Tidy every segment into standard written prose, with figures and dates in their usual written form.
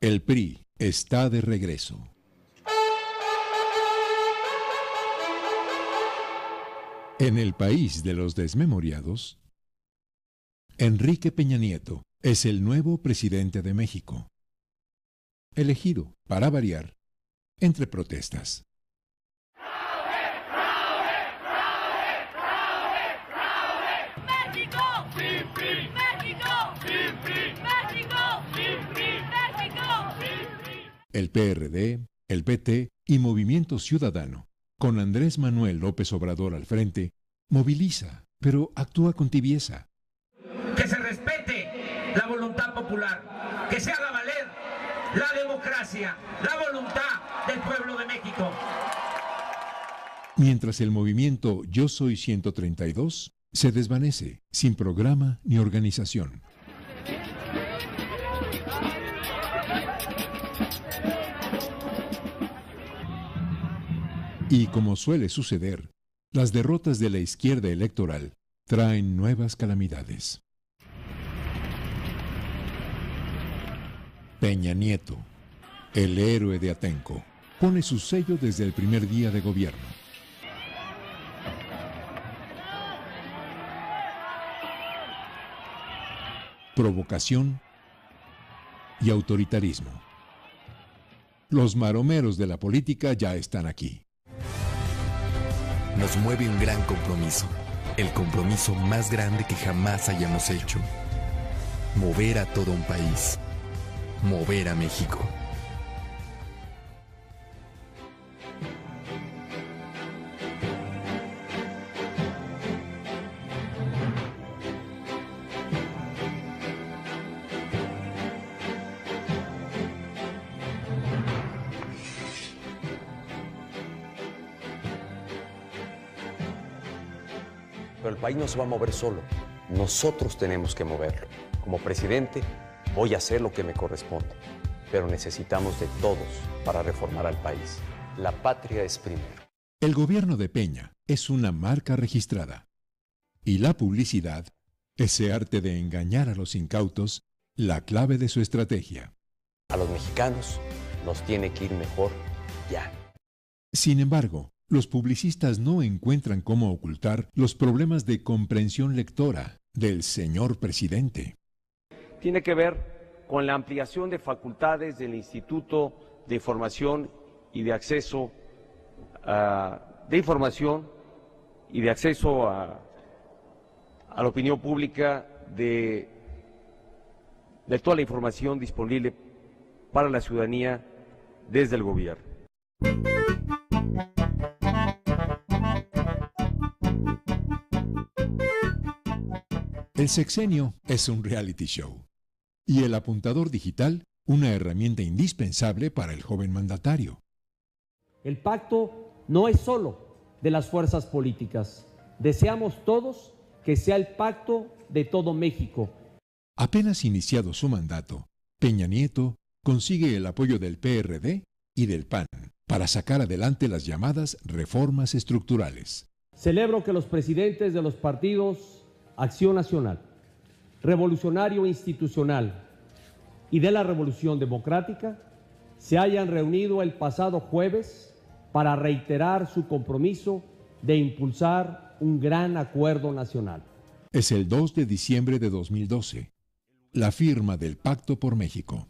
El PRI está de regreso. En el país de los desmemoriados, Enrique Peña Nieto es el nuevo presidente de México, elegido, para variar, entre protestas. ¡México! ¡Sí, PRI! ¡México! ¡Sí, PRI! ¡México! ¡Sí, PRI! ¡México! ¡Sí, PRI! El PRD, el PT y Movimiento Ciudadano, con Andrés Manuel López Obrador al frente, moviliza, pero actúa con tibieza. Que se respete la voluntad popular, que se haga valer la democracia, la voluntad del pueblo de México. Mientras el movimiento Yo Soy 132 se desvanece, sin programa ni organización. Y como suele suceder, las derrotas de la izquierda electoral traen nuevas calamidades. Peña Nieto, el héroe de Atenco, pone su sello desde el primer día de gobierno. Provocación y autoritarismo. Los maromeros de la política ya están aquí. Nos mueve un gran compromiso, el compromiso más grande que jamás hayamos hecho. Mover a todo un país, mover a México. Pero el país no se va a mover solo. Nosotros tenemos que moverlo. Como presidente, voy a hacer lo que me corresponde. Pero necesitamos de todos para reformar al país. La patria es primero. El gobierno de Peña es una marca registrada. Y la publicidad, ese arte de engañar a los incautos, la clave de su estrategia. A los mexicanos nos tiene que ir mejor ya. Sin embargo, los publicistas no encuentran cómo ocultar los problemas de comprensión lectora del señor presidente. Tiene que ver con la ampliación de facultades del Instituto de Información y de Acceso de Información y de Acceso a la Opinión Pública de toda la información disponible para la ciudadanía desde el gobierno. El sexenio es un reality show y el apuntador digital una herramienta indispensable para el joven mandatario. El pacto no es solo de las fuerzas políticas. Deseamos todos que sea el pacto de todo México. Apenas iniciado su mandato, Peña Nieto consigue el apoyo del PRD y del PAN para sacar adelante las llamadas reformas estructurales. Celebro que los presidentes de los partidos Acción Nacional, Revolucionario Institucional y de la Revolución Democrática se hayan reunido el pasado jueves para reiterar su compromiso de impulsar un gran acuerdo nacional. Es el 2 de diciembre de 2012, la firma del Pacto por México.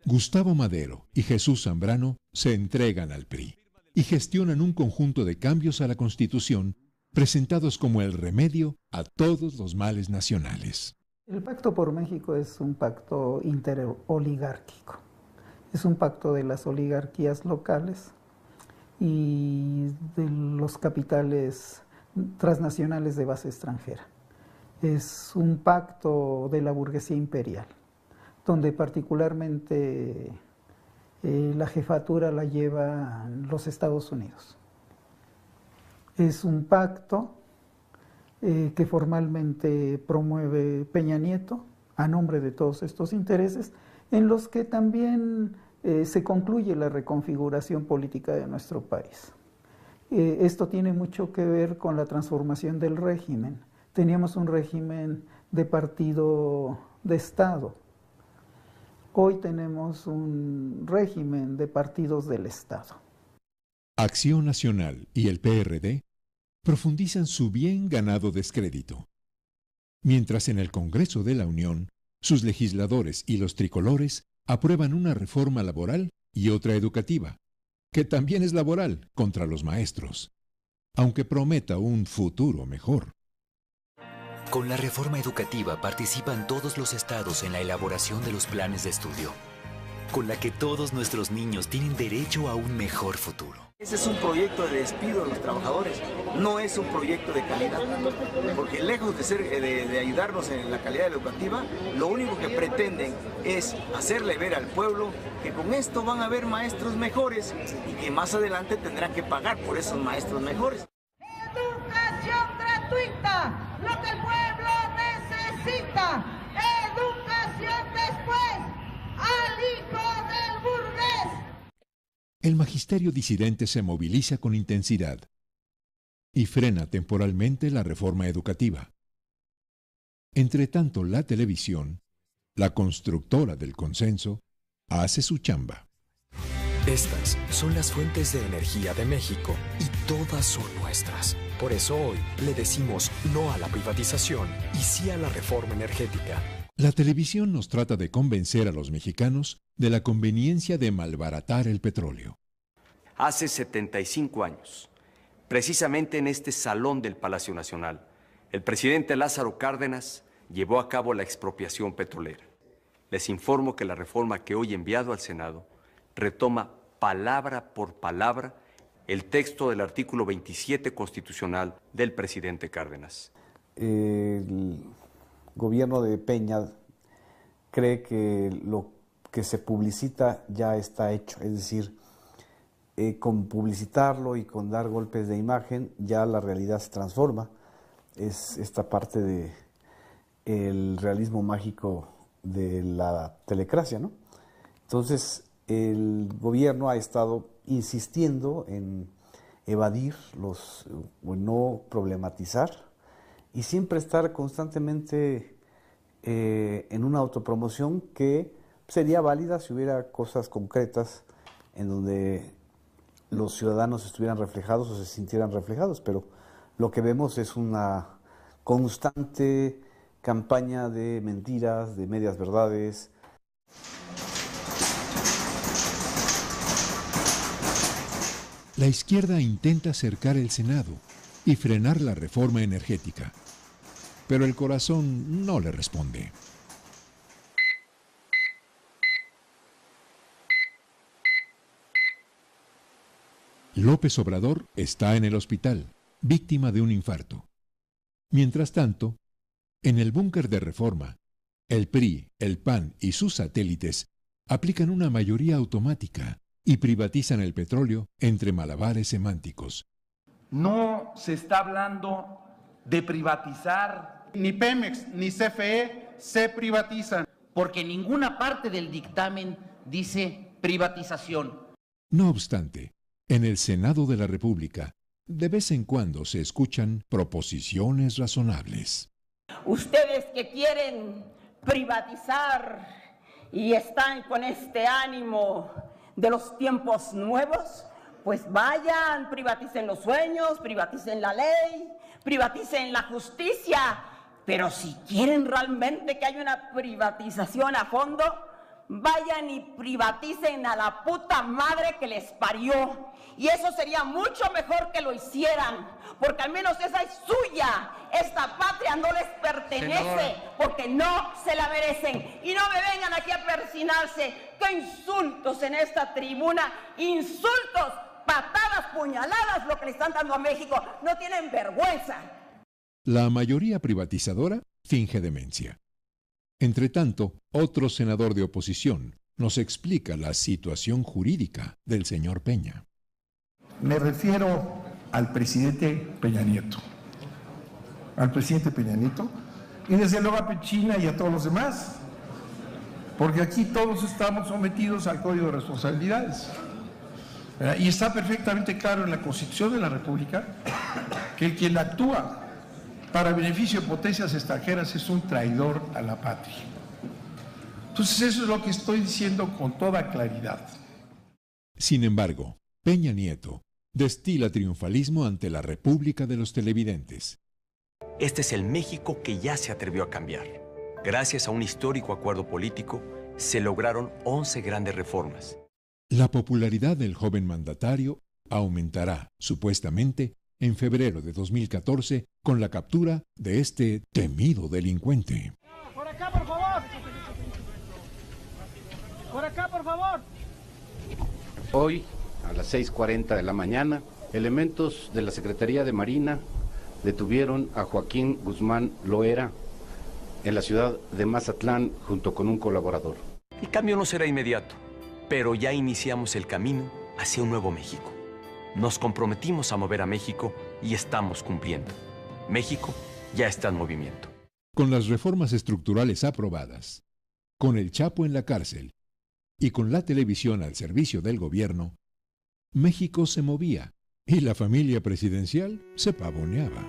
Gustavo Madero y Jesús Zambrano se entregan al PRI y gestionan un conjunto de cambios a la Constitución presentados como el remedio a todos los males nacionales. El Pacto por México es un pacto interoligárquico. Es un pacto de las oligarquías locales y de los capitales transnacionales de base extranjera. Es un pacto de la burguesía imperial, donde particularmente la jefatura la llevan los Estados Unidos. Es un pacto que formalmente promueve Peña Nieto a nombre de todos estos intereses, en los que también se concluye la reconfiguración política de nuestro país. Esto tiene mucho que ver con la transformación del régimen. Teníamos un régimen de partido de Estado, Hoy tenemos un régimen de partidos del Estado. Acción Nacional y el PRD profundizan su bien ganado descrédito, mientras en el Congreso de la Unión sus legisladores y los tricolores aprueban una reforma laboral y otra educativa, que también es laboral contra los maestros, aunque prometa un futuro mejor. Con la reforma educativa participan todos los estados en la elaboración de los planes de estudio, con la que todos nuestros niños tienen derecho a un mejor futuro. Ese es un proyecto de despido de los trabajadores, no es un proyecto de calidad, porque lejos de ayudarnos en la calidad educativa, lo único que pretenden es hacerle ver al pueblo que con esto van a haber maestros mejores y que más adelante tendrán que pagar por esos maestros mejores. Educación gratuita, lo que el pueblo necesita. Educación después, al hijo del burgués. El magisterio disidente se moviliza con intensidad y frena temporalmente la reforma educativa. Entre tanto, la televisión, la constructora del consenso, hace su chamba. Estas son las fuentes de energía de México y todas son nuestras. Por eso hoy le decimos no a la privatización y sí a la reforma energética. La televisión nos trata de convencer a los mexicanos de la conveniencia de malbaratar el petróleo. Hace 75 años, precisamente en este salón del Palacio Nacional, el presidente Lázaro Cárdenas llevó a cabo la expropiación petrolera. Les informo que la reforma que hoy he enviado al Senado retoma palabra por palabra el texto del artículo 27 constitucional del presidente Cárdenas. El gobierno de Peña cree que lo que se publicita ya está hecho, es decir, con publicitarlo y con dar golpes de imagen ya la realidad se transforma. Es esta parte del realismo mágico de la telecracia, ¿no? Entonces el gobierno ha estado insistiendo en evadir o no problematizar y siempre estar constantemente en una autopromoción que sería válida si hubiera cosas concretas en donde los ciudadanos estuvieran reflejados o se sintieran reflejados, pero lo que vemos es una constante campaña de mentiras, de medias verdades. La izquierda intenta acercar el Senado y frenar la reforma energética, pero el corazón no le responde. López Obrador está en el hospital, víctima de un infarto. Mientras tanto, en el búnker de reforma, el PRI, el PAN y sus satélites aplican una mayoría automática y privatizan el petróleo entre malabares semánticos. No se está hablando de privatizar. Ni Pemex ni CFE se privatizan. Porque ninguna parte del dictamen dice privatización. No obstante, en el Senado de la República, de vez en cuando se escuchan proposiciones razonables. Ustedes que quieren privatizar y están con este ánimo de los tiempos nuevos, pues vayan, privaticen los sueños, privaticen la ley, privaticen la justicia, pero si quieren realmente que haya una privatización a fondo, vayan y privaticen a la puta madre que les parió. Y eso sería mucho mejor que lo hicieran, porque al menos esa es suya. Esta patria no les pertenece, porque no se la merecen. Y no me vengan aquí a persinarse. ¡Qué insultos en esta tribuna! ¡Insultos! ¡Patadas, puñaladas! Lo que le están dando a México. ¡No tienen vergüenza! La mayoría privatizadora finge demencia. Entre tanto, otro senador de oposición nos explica la situación jurídica del señor Peña. Me refiero al presidente Peña Nieto. Al presidente Peña Nieto y desde luego a Pechina y a todos los demás. Porque aquí todos estamos sometidos al Código de Responsabilidades. Y está perfectamente claro en la Constitución de la República que quien actúa para beneficio de potencias extranjeras es un traidor a la patria. Entonces eso es lo que estoy diciendo con toda claridad. Sin embargo, Peña Nieto destila triunfalismo ante la República de los televidentes. Este es el México que ya se atrevió a cambiar. Gracias a un histórico acuerdo político, se lograron 11 grandes reformas. La popularidad del joven mandatario aumentará, supuestamente, en febrero de 2014 con la captura de este temido delincuente. Por acá, por favor. Por acá, por favor. Hoy, a las 6:40 de la mañana, elementos de la Secretaría de Marina detuvieron a Joaquín Guzmán Loera en la ciudad de Mazatlán junto con un colaborador. El cambio no será inmediato, pero ya iniciamos el camino hacia un nuevo México. Nos comprometimos a mover a México y estamos cumpliendo. México ya está en movimiento. Con las reformas estructurales aprobadas, con el Chapo en la cárcel y con la televisión al servicio del gobierno, México se movía y la familia presidencial se pavoneaba.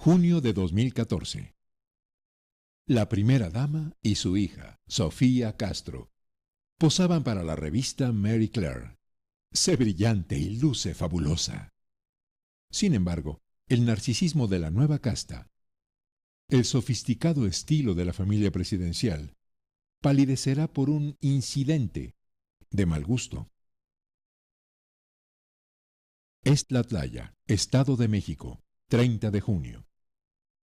Junio de 2014. La primera dama y su hija, Sofía Castro, posaban para la revista Marie Claire. Se brillante y luce fabulosa. Sin embargo, el narcisismo de la nueva casta, el sofisticado estilo de la familia presidencial, palidecerá por un incidente de mal gusto. Tlatlaya, Estado de México, 30 de junio.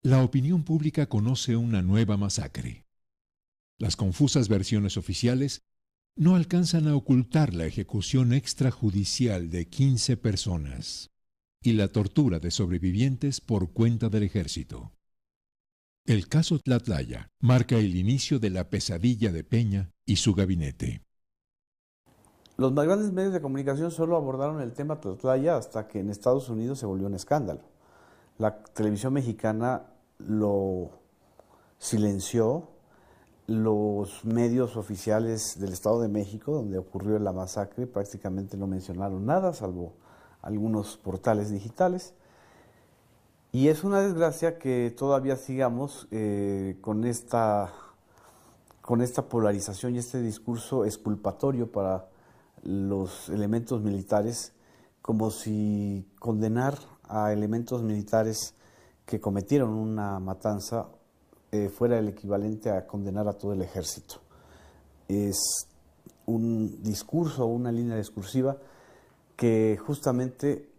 La opinión pública conoce una nueva masacre. Las confusas versiones oficiales no alcanzan a ocultar la ejecución extrajudicial de 15 personas y la tortura de sobrevivientes por cuenta del ejército. El caso Tlatlaya marca el inicio de la pesadilla de Peña y su gabinete. Los más grandes medios de comunicación solo abordaron el tema Tlatlaya hasta que en Estados Unidos se volvió un escándalo. La televisión mexicana lo silenció, los medios oficiales del Estado de México, donde ocurrió la masacre, prácticamente no mencionaron nada, salvo algunos portales digitales. Y es una desgracia que todavía sigamos con esta polarización y este discurso exculpatorio para los elementos militares, como si condenar a elementos militares que cometieron una matanza fuera el equivalente a condenar a todo el ejército. Es un discurso, una línea discursiva que justamente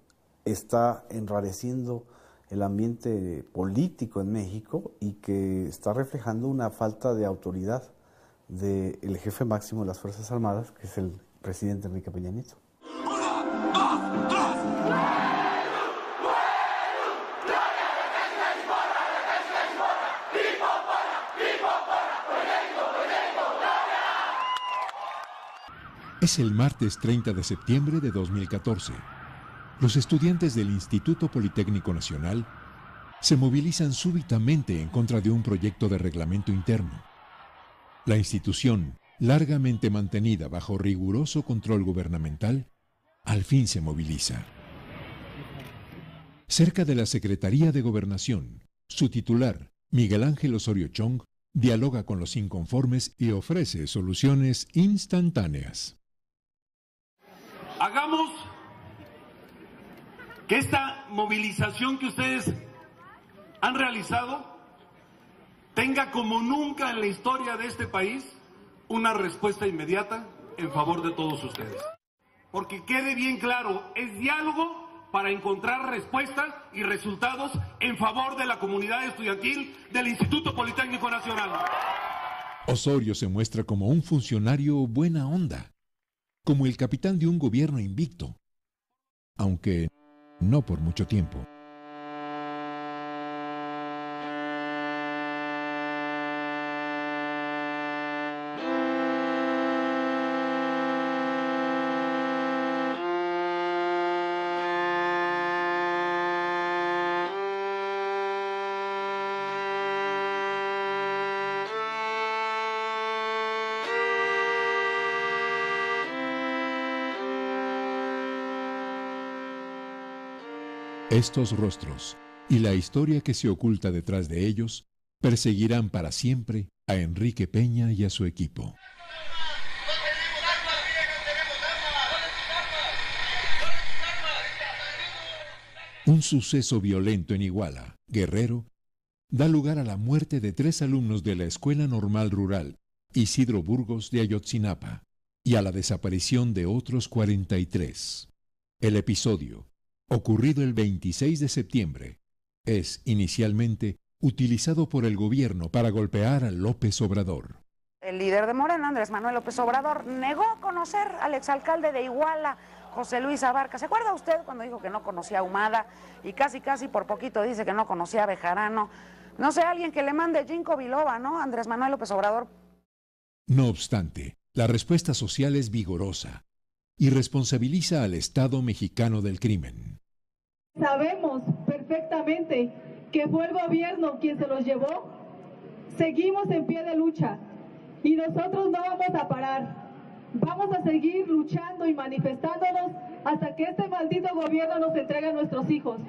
está enrareciendo el ambiente político en México y que está reflejando una falta de autoridad del jefe máximo de las Fuerzas Armadas, que es el presidente Enrique Peña Nieto. Es el martes 30 de septiembre de 2014. Los estudiantes del Instituto Politécnico Nacional se movilizan súbitamente en contra de un proyecto de reglamento interno. La institución, largamente mantenida bajo riguroso control gubernamental, al fin se moviliza. Cerca de la Secretaría de Gobernación, su titular, Miguel Ángel Osorio Chong, dialoga con los inconformes y ofrece soluciones instantáneas. Hagamos que esta movilización que ustedes han realizado tenga como nunca en la historia de este país una respuesta inmediata en favor de todos ustedes. Porque quede bien claro, es diálogo para encontrar respuestas y resultados en favor de la comunidad estudiantil del Instituto Politécnico Nacional. Osorio se muestra como un funcionario buena onda, como el capitán de un gobierno invicto, aunque no por mucho tiempo. Estos rostros y la historia que se oculta detrás de ellos perseguirán para siempre a Enrique Peña y a su equipo. Un suceso violento en Iguala, Guerrero, da lugar a la muerte de 3 alumnos de la Escuela Normal Rural Isidro Burgos de Ayotzinapa y a la desaparición de otros 43. El episodio, ocurrido el 26 de septiembre, es inicialmente utilizado por el gobierno para golpear a López Obrador. El líder de Morena, Andrés Manuel López Obrador, negó conocer al exalcalde de Iguala, José Luis Abarca. ¿Se acuerda usted cuando dijo que no conocía a Humada y casi por poquito dice que no conocía a Bejarano? No sé, alguien que le mande Ginkgo biloba, ¿no? Andrés Manuel López Obrador. No obstante, la respuesta social es vigorosa y responsabiliza al Estado mexicano del crimen. Sabemos perfectamente que fue el gobierno quien se los llevó. Seguimos en pie de lucha y nosotros no vamos a parar. Vamos a seguir luchando y manifestándonos hasta que este maldito gobierno nos entregue a nuestros hijos.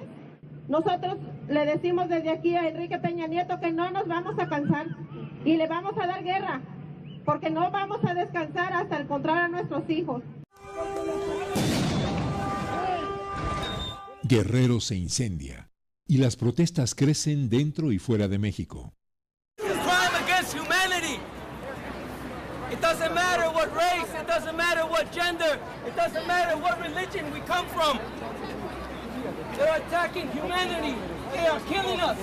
Nosotros le decimos desde aquí a Enrique Peña Nieto que no nos vamos a cansar y le vamos a dar guerra, porque no vamos a descansar hasta encontrar a nuestros hijos. Guerrero se incendia y las protestas crecen dentro y fuera de México. It doesn't matter what race, it doesn't matter what gender, it doesn't matter what religion we come from. They're attacking humanity. They are killing us.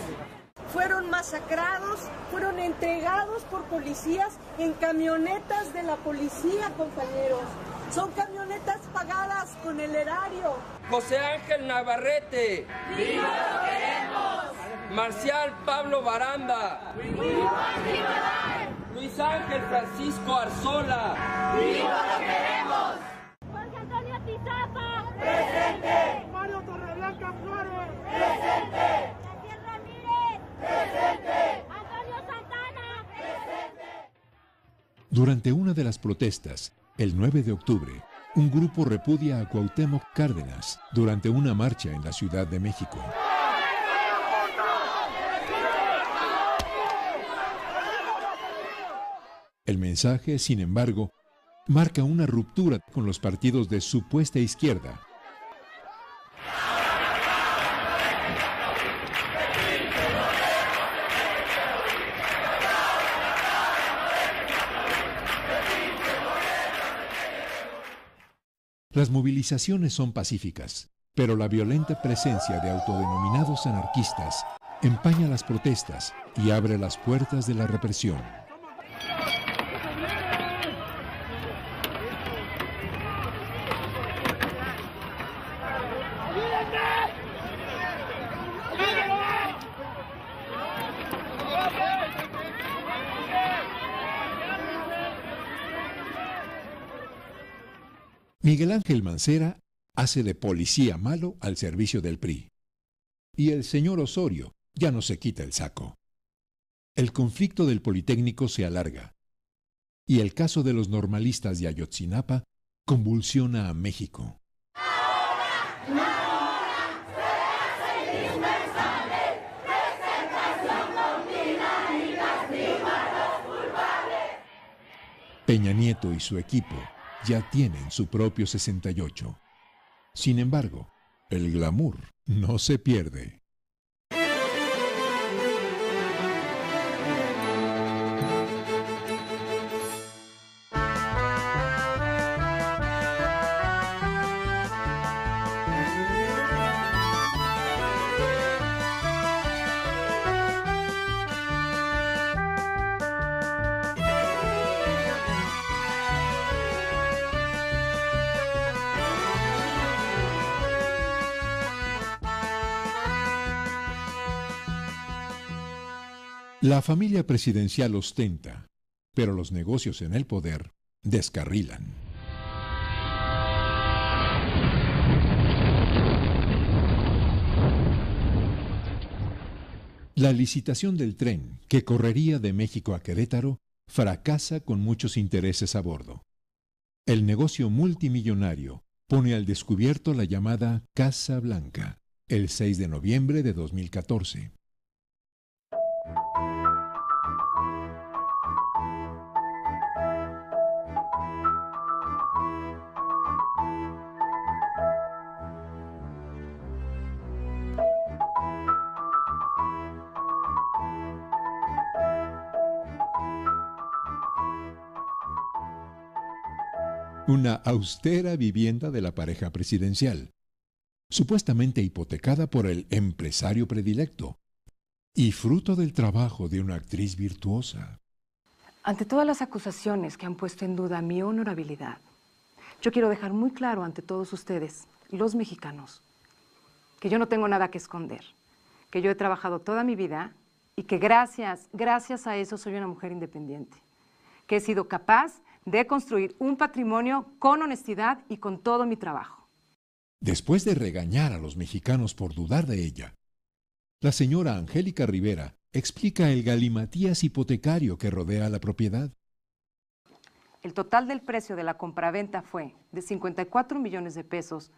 Fueron masacrados, fueron entregados por policías en camionetas de la policía, compañeros. Son camionetas pagadas con el erario. José Ángel Navarrete. ¡Viva lo queremos! Marcial Pablo Baranda. ¡Viva! Luis Ángel Francisco Arzola. ¡Viva lo queremos! Jorge Antonio Tizapa. ¡Presente! Mario Torreblanca Flores. ¡Presente! Daniel Ramírez. ¡Presente! Antonio Santana. ¡Presente! Durante una de las protestas, el 9 de octubre, un grupo repudia a Cuauhtémoc Cárdenas durante una marcha en la Ciudad de México. El mensaje, sin embargo, marca una ruptura con los partidos de supuesta izquierda. Las movilizaciones son pacíficas, pero la violenta presencia de autodenominados anarquistas empaña las protestas y abre las puertas de la represión. Miguel Ángel Mancera hace de policía malo al servicio del PRI. Y el señor Osorio ya no se quita el saco. El conflicto del Politécnico se alarga. Y el caso de los normalistas de Ayotzinapa convulsiona a México. Peña Nieto y su equipo ya tienen su propio 68. Sin embargo, el glamour no se pierde. La familia presidencial ostenta, pero los negocios en el poder descarrilan. La licitación del tren que correría de México a Querétaro fracasa con muchos intereses a bordo. El negocio multimillonario pone al descubierto la llamada Casa Blanca, el 6 de noviembre de 2014. Una austera vivienda de la pareja presidencial, supuestamente hipotecada por el empresario predilecto y fruto del trabajo de una actriz virtuosa. Ante todas las acusaciones que han puesto en duda mi honorabilidad, yo quiero dejar muy claro ante todos ustedes, los mexicanos, que yo no tengo nada que esconder, que yo he trabajado toda mi vida y que gracias a eso soy una mujer independiente, que he sido capaz de construir un patrimonio con honestidad y con todo mi trabajo. Después de regañar a los mexicanos por dudar de ella, la señora Angélica Rivera explica el galimatías hipotecario que rodea la propiedad. El total del precio de la compraventa fue de 54 millones de pesos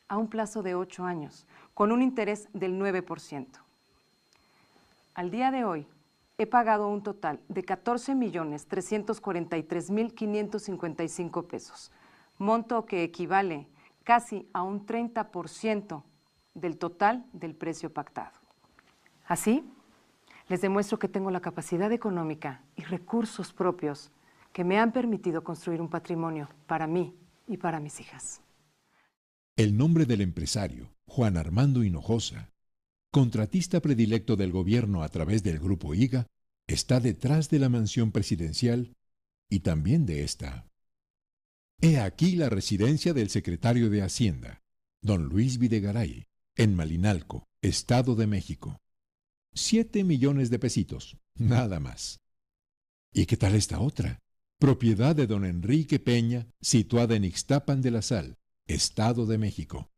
a un plazo de 8 años, con un interés del 9%. Al día de hoy, he pagado un total de 14.343.555 pesos, monto que equivale casi a un 30% del total del precio pactado. Así, les demuestro que tengo la capacidad económica y recursos propios que me han permitido construir un patrimonio para mí y para mis hijas. El nombre del empresario, Juan Armando Hinojosa, contratista predilecto del gobierno a través del Grupo IGA, está detrás de la mansión presidencial y también de esta. He aquí la residencia del secretario de Hacienda, don Luis Videgaray, en Malinalco, Estado de México. 7 millones de pesitos, nada más. ¿Y qué tal esta otra? Propiedad de don Enrique Peña, situada en Ixtapan de la Sal, Estado de México,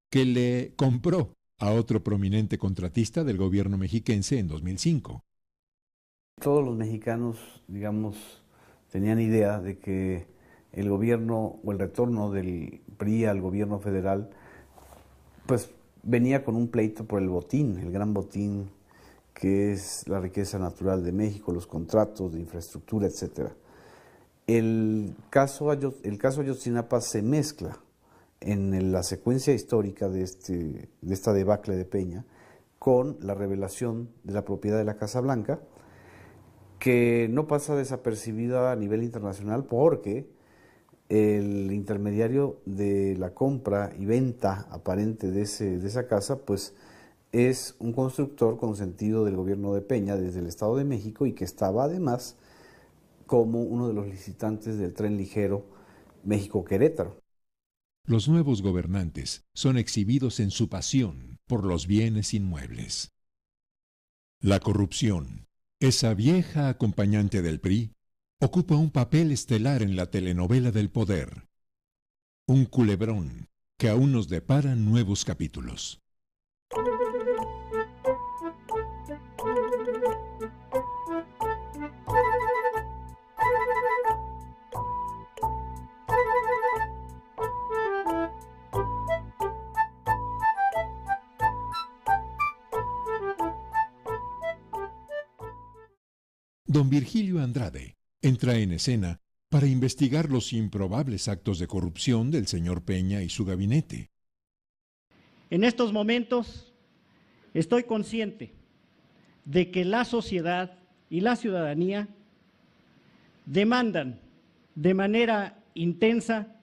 que le compró a otro prominente contratista del gobierno mexiquense en 2005. Todos los mexicanos, digamos, tenían idea de que el gobierno o el retorno del PRI al gobierno federal, pues venía con un pleito por el botín, el gran botín que es la riqueza natural de México, los contratos de infraestructura, etc. El caso Ayotzinapa se mezcla en la secuencia histórica de esta debacle de Peña con la revelación de la propiedad de la Casa Blanca, que no pasa desapercibida a nivel internacional porque el intermediario de la compra y venta aparente de esa casa, pues es un constructor consentido del gobierno de Peña desde el Estado de México y que estaba además como uno de los licitantes del tren ligero México-Querétaro. Los nuevos gobernantes son exhibidos en su pasión por los bienes inmuebles. La corrupción, esa vieja acompañante del PRI, ocupa un papel estelar en la telenovela del poder. Un culebrón que aún nos depara nuevos capítulos. Don Virgilio Andrade entra en escena para investigar los improbables actos de corrupción del señor Peña y su gabinete. En estos momentos estoy consciente de que la sociedad y la ciudadanía demandan de manera intensa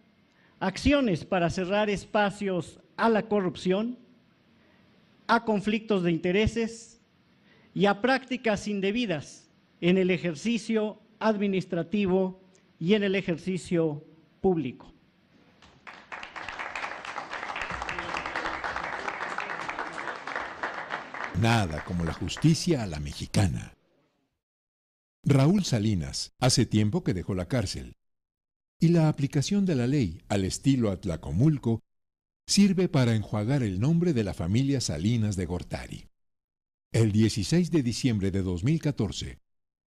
acciones para cerrar espacios a la corrupción, a conflictos de intereses y a prácticas indebidas en el ejercicio administrativo y en el ejercicio público. Nada como la justicia a la mexicana. Raúl Salinas hace tiempo que dejó la cárcel, y la aplicación de la ley al estilo Atlacomulco sirve para enjuagar el nombre de la familia Salinas de Gortari. El 16 de diciembre de 2014,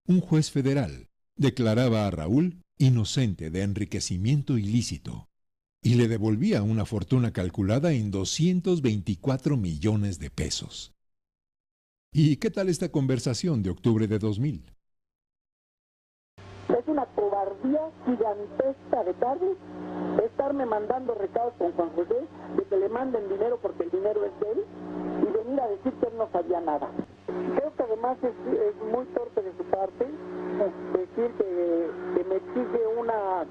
un juez federal declaraba a Raúl inocente de enriquecimiento ilícito y le devolvía una fortuna calculada en 224 millones de pesos. ¿Y qué tal esta conversación de octubre de 2000? Es una cobardía gigantesca de Carlos estarme mandando recados con Juan José de que le manden dinero porque el dinero es de él y venir a decir que él no sabía nada. Creo que además es muy torpe de su parte decir que me exige una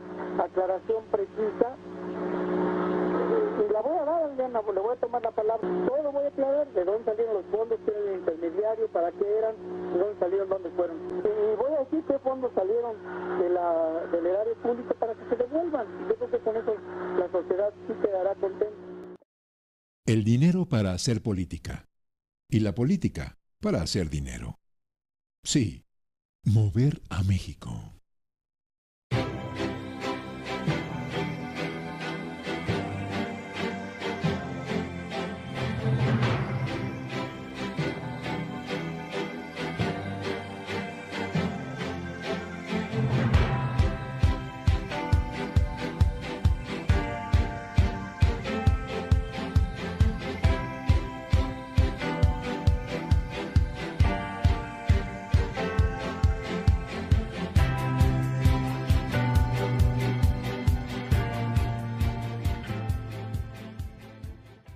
aclaración precisa. Y la voy a dar, Adriana, le voy a tomar la palabra. Todo voy a aclarar de dónde salieron los fondos, quién era el intermediario, para qué eran, de dónde salieron, dónde fueron. Y voy a decir qué fondos salieron del erario público para que se devuelvan. Yo creo que con eso la sociedad sí quedará contenta. El dinero para hacer política y la política para hacer dinero. Sí, mover a México.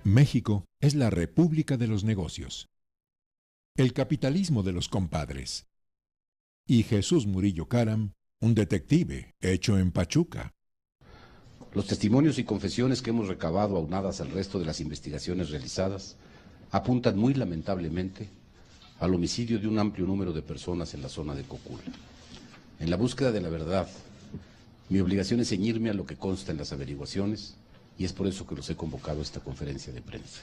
México es la república de los negocios, el capitalismo de los compadres. Y Jesús Murillo Caram, un detective hecho en Pachuca. Los testimonios y confesiones que hemos recabado, aunadas al resto de las investigaciones realizadas, apuntan muy lamentablemente al homicidio de un amplio número de personas en la zona de Cocula. En la búsqueda de la verdad, mi obligación es ceñirme a lo que consta en las averiguaciones, y es por eso que los he convocado a esta conferencia de prensa.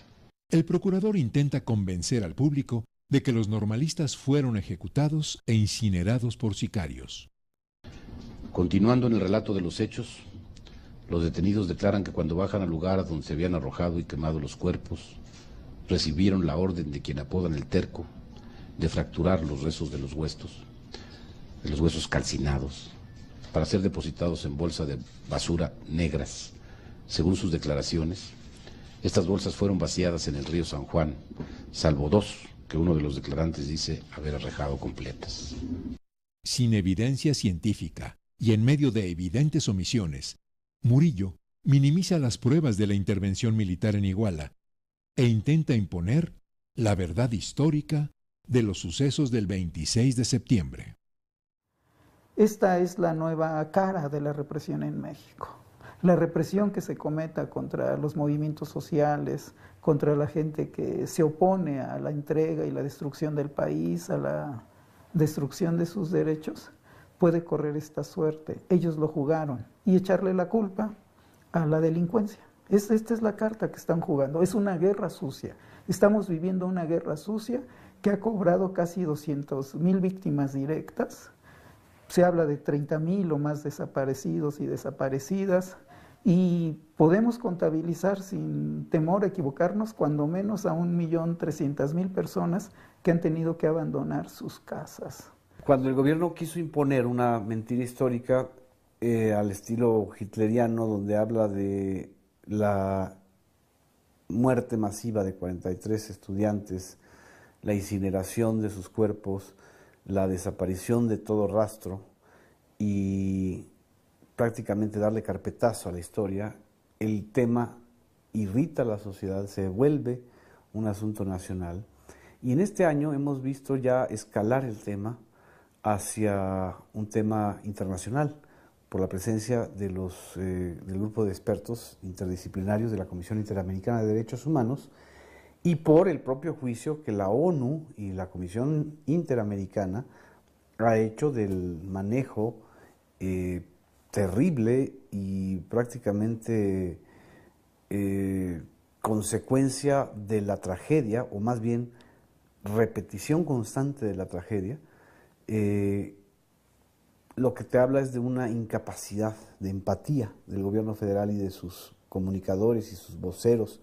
El procurador intenta convencer al público de que los normalistas fueron ejecutados e incinerados por sicarios. Continuando en el relato de los hechos, los detenidos declaran que cuando bajan al lugar a donde se habían arrojado y quemado los cuerpos, recibieron la orden de quien apodan el terco de fracturar los restos de los huesos calcinados, para ser depositados en bolsas de basura negras. Según sus declaraciones, estas bolsas fueron vaciadas en el río San Juan, salvo dos que uno de los declarantes dice haber arrojado completas. Sin evidencia científica y en medio de evidentes omisiones, Murillo minimiza las pruebas de la intervención militar en Iguala e intenta imponer la verdad histórica de los sucesos del 26 de septiembre. Esta es la nueva cara de la represión en México. La represión que se cometa contra los movimientos sociales, contra la gente que se opone a la entrega y la destrucción del país, a la destrucción de sus derechos, puede correr esta suerte. Ellos lo jugaron y echarle la culpa a la delincuencia. Esta es la carta que están jugando. Es una guerra sucia. Estamos viviendo una guerra sucia que ha cobrado casi 200,000 víctimas directas. Se habla de 30,000 o más desaparecidos y desaparecidas. Y podemos contabilizar sin temor a equivocarnos cuando menos a 1,300,000 personas que han tenido que abandonar sus casas. Cuando el gobierno quiso imponer una mentira histórica al estilo hitleriano, donde habla de la muerte masiva de 43 estudiantes, la incineración de sus cuerpos, la desaparición de todo rastro y prácticamente darle carpetazo a la historia, el tema irrita a la sociedad, se vuelve un asunto nacional. Y en este año hemos visto ya escalar el tema hacia un tema internacional, por la presencia de del grupo de expertos interdisciplinarios de la Comisión Interamericana de Derechos Humanos y por el propio juicio que la ONU y la Comisión Interamericana ha hecho del manejo terrible y prácticamente consecuencia de la tragedia, o más bien repetición constante de la tragedia. Lo que te habla es de una incapacidad de empatía del gobierno federal y de sus comunicadores y sus voceros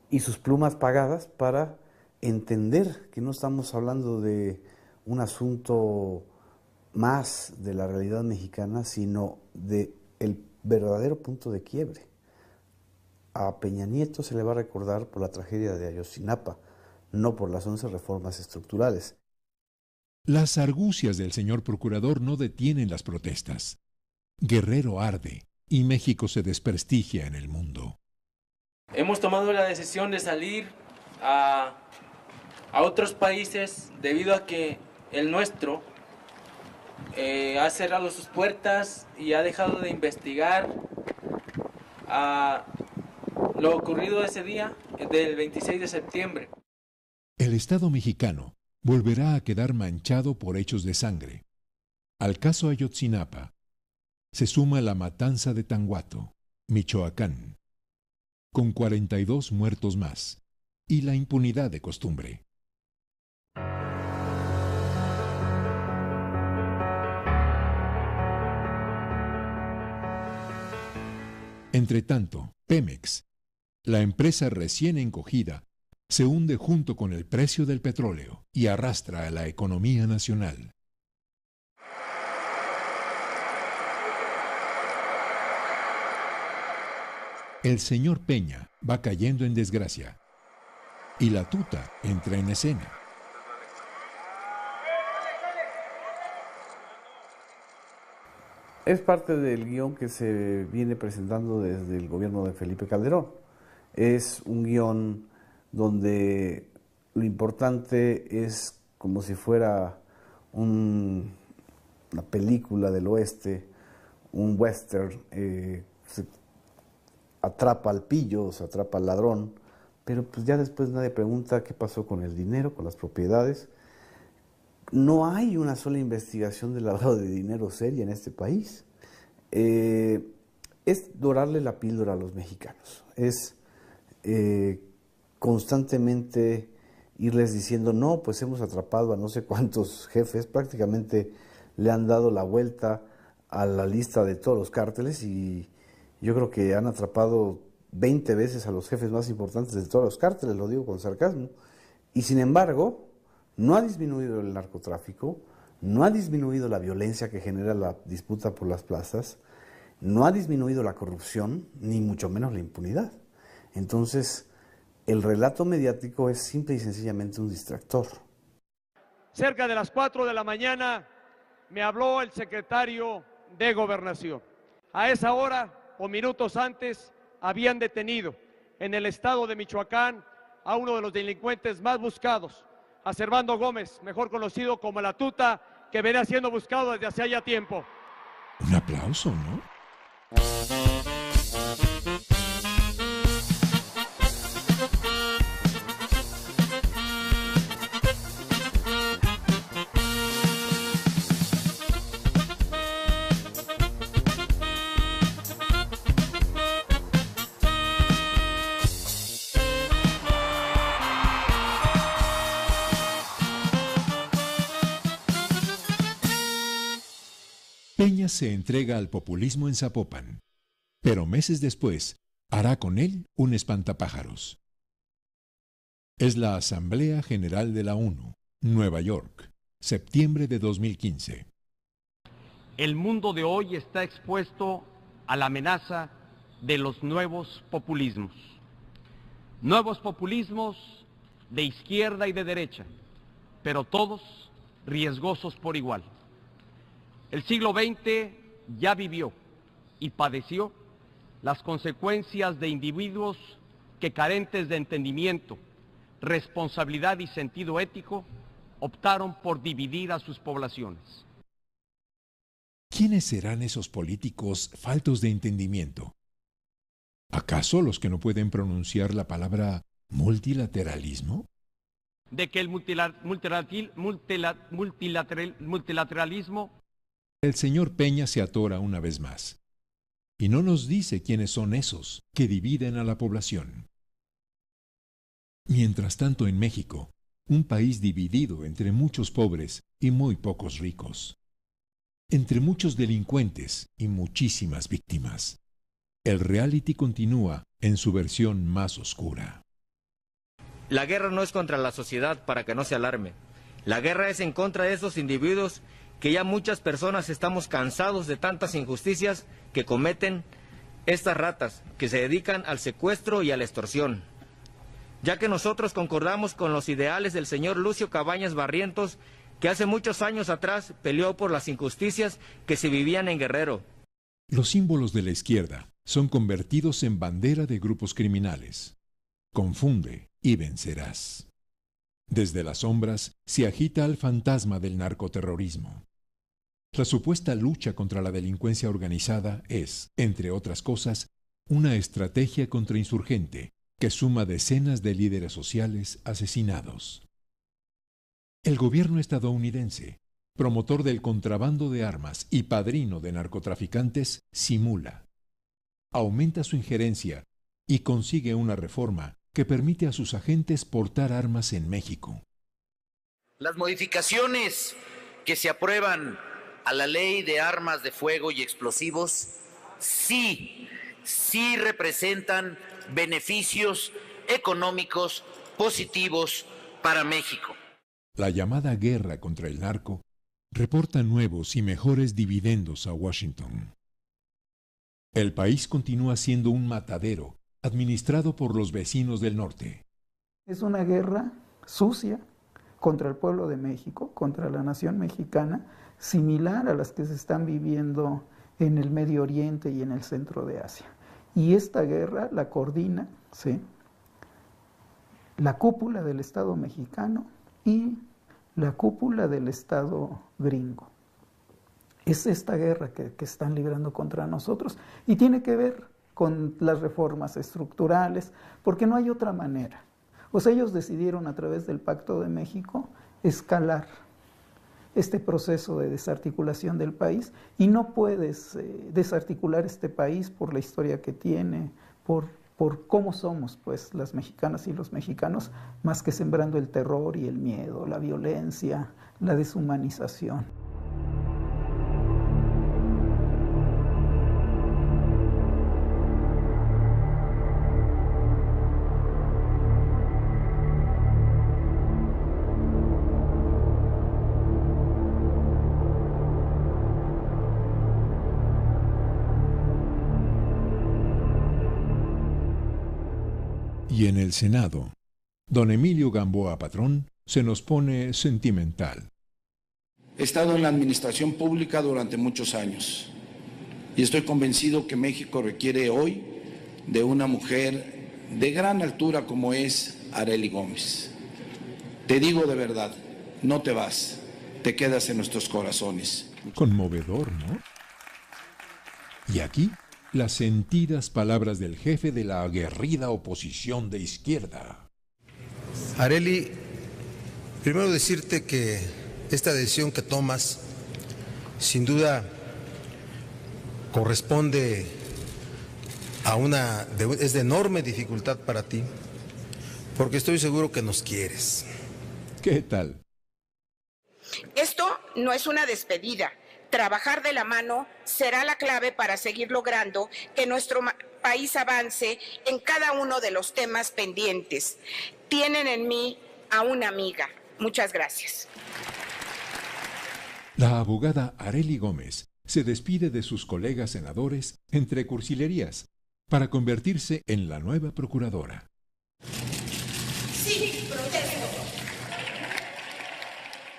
y sus plumas pagadas para entender que no estamos hablando de un asunto más de la realidad mexicana, sino de el verdadero punto de quiebre. a Peña Nieto se le va a recordar por la tragedia de Ayotzinapa, no por las 11 reformas estructurales. Las argucias del señor procurador no detienen las protestas. Guerrero arde y México se desprestigia en el mundo. Hemos tomado la decisión de salir a otros países debido a que el nuestro ha cerrado sus puertas y ha dejado de investigar lo ocurrido ese día del 26 de septiembre. El Estado mexicano volverá a quedar manchado por hechos de sangre. Al caso Ayotzinapa se suma la matanza de Tanguato, Michoacán, con 42 muertos más, y la impunidad de costumbre. Entretanto, Pemex, la empresa recién encogida, se hunde junto con el precio del petróleo y arrastra a la economía nacional. El señor Peña va cayendo en desgracia y la tuta entra en escena. Es parte del guión que se viene presentando desde el gobierno de Felipe Calderón. Es un guión donde lo importante es como si fuera una película del oeste, un western, se atrapa al pillo, se atrapa al ladrón, pero pues ya después nadie pregunta qué pasó con el dinero, con las propiedades. No hay una sola investigación de lavado de dinero seria en este país. Es dorarle la píldora a los mexicanos. Es constantemente irles diciendo, no, pues hemos atrapado a no sé cuántos jefes, prácticamente le han dado la vuelta a la lista de todos los cárteles y yo creo que han atrapado 20 veces a los jefes más importantes de todos los cárteles, lo digo con sarcasmo, y sin embargo no ha disminuido el narcotráfico, no ha disminuido la violencia que genera la disputa por las plazas, no ha disminuido la corrupción, ni mucho menos la impunidad. Entonces, el relato mediático es simple y sencillamente un distractor. Cerca de las 4 de la mañana me habló el secretario de Gobernación. A esa hora, o minutos antes, habían detenido en el estado de Michoacán a uno de los delincuentes más buscados, a Servando Gómez, mejor conocido como La Tuta, que venía siendo buscado desde hace ya tiempo. Un aplauso, ¿no? Peña se entrega al populismo en Zapopan, pero meses después hará con él un espantapájaros. Es la Asamblea General de la ONU, Nueva York, septiembre de 2015. El mundo de hoy está expuesto a la amenaza de los nuevos populismos. Nuevos populismos de izquierda y de derecha, pero todos riesgosos por igual. El siglo XX ya vivió y padeció las consecuencias de individuos que, carentes de entendimiento, responsabilidad y sentido ético, optaron por dividir a sus poblaciones. ¿Quiénes serán esos políticos faltos de entendimiento? ¿Acaso los que no pueden pronunciar la palabra multilateralismo? De que el multilateralismo... El señor Peña se atora una vez más, y no nos dice quiénes son esos que dividen a la población. Mientras tanto, en México, un país dividido entre muchos pobres y muy pocos ricos, entre muchos delincuentes y muchísimas víctimas, el reality continúa en su versión más oscura. La guerra no es contra la sociedad para que no se alarme. La guerra es en contra de esos individuos que ya muchas personas estamos cansados de tantas injusticias que cometen estas ratas que se dedican al secuestro y a la extorsión, ya que nosotros concordamos con los ideales del señor Lucio Cabañas Barrientos, que hace muchos años atrás peleó por las injusticias que se vivían en Guerrero. Los símbolos de la izquierda son convertidos en bandera de grupos criminales. Confunde y vencerás. Desde las sombras se agita el fantasma del narcoterrorismo. La supuesta lucha contra la delincuencia organizada es, entre otras cosas, una estrategia contrainsurgente que suma decenas de líderes sociales asesinados. El gobierno estadounidense, promotor del contrabando de armas y padrino de narcotraficantes, simula, aumenta su injerencia y consigue una reforma que permite a sus agentes portar armas en México. Las modificaciones que se aprueban a la Ley de Armas de Fuego y Explosivos sí representan beneficios económicos positivos para México. La llamada guerra contra el narco reporta nuevos y mejores dividendos a Washington. El país continúa siendo un matadero administrado por los vecinos del norte. Es una guerra sucia contra el pueblo de México, contra la nación mexicana, similar a las que se están viviendo en el Medio Oriente y en el centro de Asia. Y esta guerra la coordina, ¿sí?, la cúpula del Estado mexicano y la cúpula del Estado gringo. Es esta guerra que están librando contra nosotros y tiene que ver con las reformas estructurales, porque no hay otra manera. O sea, ellos decidieron a través del Pacto de México escalar este proceso de desarticulación del país y no puedes desarticular este país por la historia que tiene, por cómo somos pues las mexicanas y los mexicanos, más que sembrando el terror y el miedo, la violencia, la deshumanización. Y en el Senado, don Emilio Gamboa Patrón se nos pone sentimental. He estado en la administración pública durante muchos años y estoy convencido que México requiere hoy de una mujer de gran altura como es Arely Gómez. Te digo de verdad, no te vas, te quedas en nuestros corazones. Conmovedor, ¿no? Y aquí, las sentidas palabras del jefe de la aguerrida oposición de izquierda. Arely, primero decirte que esta decisión que tomas, sin duda, corresponde a es de enorme dificultad para ti, porque estoy seguro que nos quieres. ¿Qué tal? Esto no es una despedida. Trabajar de la mano será la clave para seguir logrando que nuestro país avance en cada uno de los temas pendientes. Tienen en mí a una amiga. Muchas gracias. La abogada Arely Gómez se despide de sus colegas senadores entre cursilerías para convertirse en la nueva procuradora. Sí, protesto.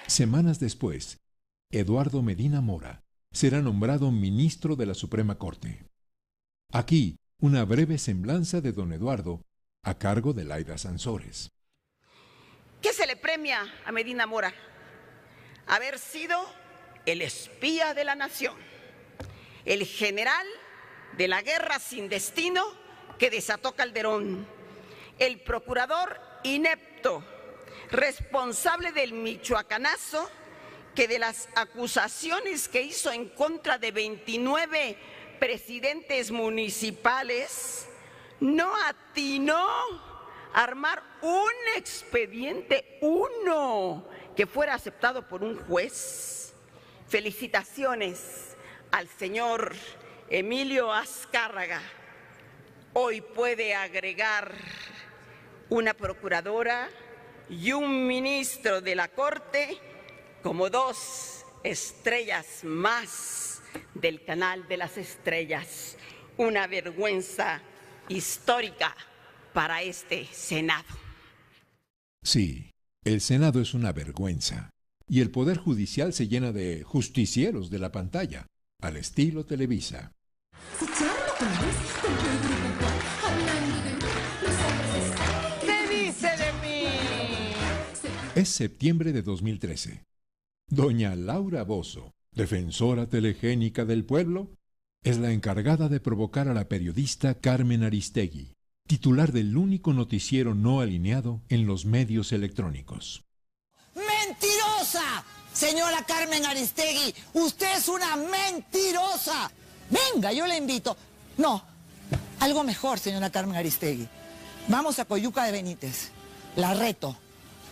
Semanas después, Eduardo Medina Mora será nombrado ministro de la Suprema Corte. Aquí, una breve semblanza de don Eduardo a cargo de Laida Sansores. ¿Qué se le premia a Medina Mora? Haber sido el espía de la nación, el general de la guerra sin destino que desató Calderón, el procurador inepto, responsable del michoacanazo, que de las acusaciones que hizo en contra de 29 presidentes municipales, no atinó a armar un expediente, uno, que fuera aceptado por un juez. Felicitaciones al señor Emilio Azcárraga. Hoy puede agregar una procuradora y un ministro de la Corte como 2 estrellas más del Canal de las Estrellas. una vergüenza histórica para este Senado. Sí, el Senado es una vergüenza. Y el Poder Judicial se llena de justicieros de la pantalla, al estilo Televisa. ¿Qué dice de mí? Es septiembre de 2013. Doña Laura Bozzo, defensora telegénica del pueblo, es la encargada de provocar a la periodista Carmen Aristegui, titular del único noticiero no alineado en los medios electrónicos. ¡Mentirosa! Señora Carmen Aristegui, usted es una mentirosa. Venga, yo la invito. No, algo mejor, señora Carmen Aristegui. Vamos a Coyuca de Benítez. La reto.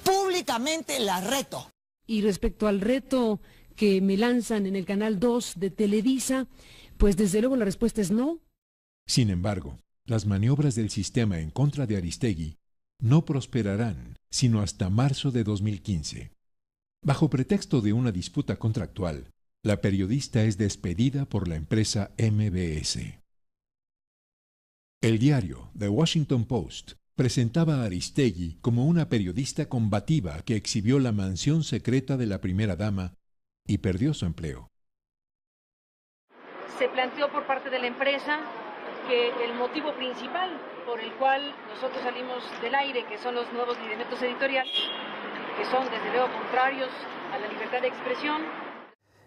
Públicamente la reto. Y respecto al reto que me lanzan en el Canal 2 de Televisa, pues desde luego la respuesta es no. Sin embargo, las maniobras del sistema en contra de Aristegui no prosperarán sino hasta marzo de 2015. Bajo pretexto de una disputa contractual, la periodista es despedida por la empresa MBS. El diario The Washington Post presentaba a Aristegui como una periodista combativa que exhibió la mansión secreta de la primera dama y perdió su empleo. Se planteó por parte de la empresa que el motivo principal por el cual nosotros salimos del aire, que son los nuevos lineamientos editoriales, que son desde luego contrarios a la libertad de expresión.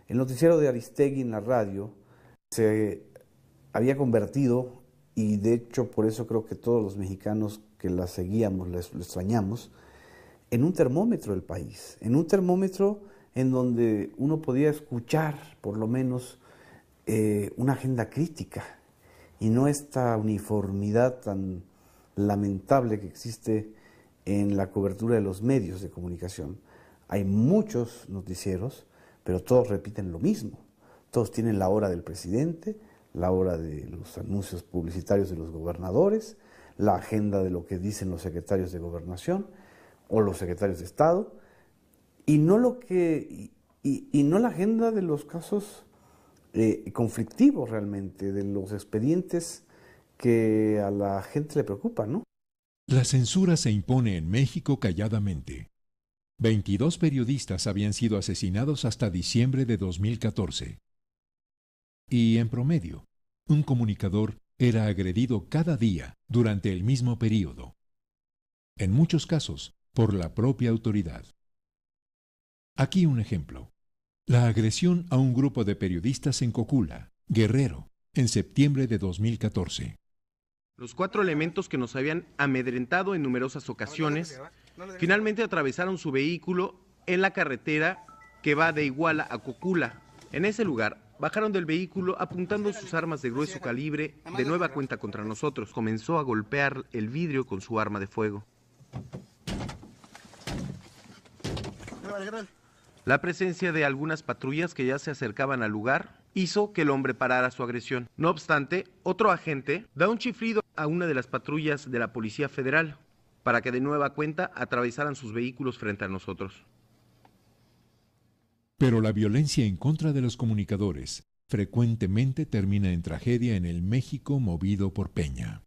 El noticiero de Aristegui en la radio se había convertido, y de hecho por eso creo que todos los mexicanos que la seguíamos, lo extrañamos, en un termómetro del país, en un termómetro en donde uno podía escuchar por lo menos una agenda crítica y no esta uniformidad tan lamentable que existe en la cobertura de los medios de comunicación. Hay muchos noticieros, pero todos repiten lo mismo. Todos tienen la hora del presidente, la hora de los anuncios publicitarios de los gobernadores, la agenda de lo que dicen los secretarios de gobernación o los secretarios de Estado, y no la agenda de los casos conflictivos realmente, de los expedientes que a la gente le preocupan, ¿no? La censura se impone en México calladamente. 22 periodistas habían sido asesinados hasta diciembre de 2014. Y en promedio, un comunicador era agredido cada día durante el mismo periodo. En muchos casos, por la propia autoridad. Aquí un ejemplo. La agresión a un grupo de periodistas en Cocula, Guerrero, en septiembre de 2014. Los 4 elementos que nos habían amedrentado en numerosas ocasiones, finalmente atravesaron su vehículo en la carretera que va de Iguala a Cocula. En ese lugar, bajaron del vehículo apuntando sus armas de grueso calibre de nueva cuenta contra nosotros. Comenzó a golpear el vidrio con su arma de fuego. La presencia de algunas patrullas que ya se acercaban al lugar hizo que el hombre parara su agresión. No obstante, otro agente da un chiflido a una de las patrullas de la Policía Federal para que de nueva cuenta atravesaran sus vehículos frente a nosotros. Pero la violencia en contra de los comunicadores frecuentemente termina en tragedia en el México movido por Peña.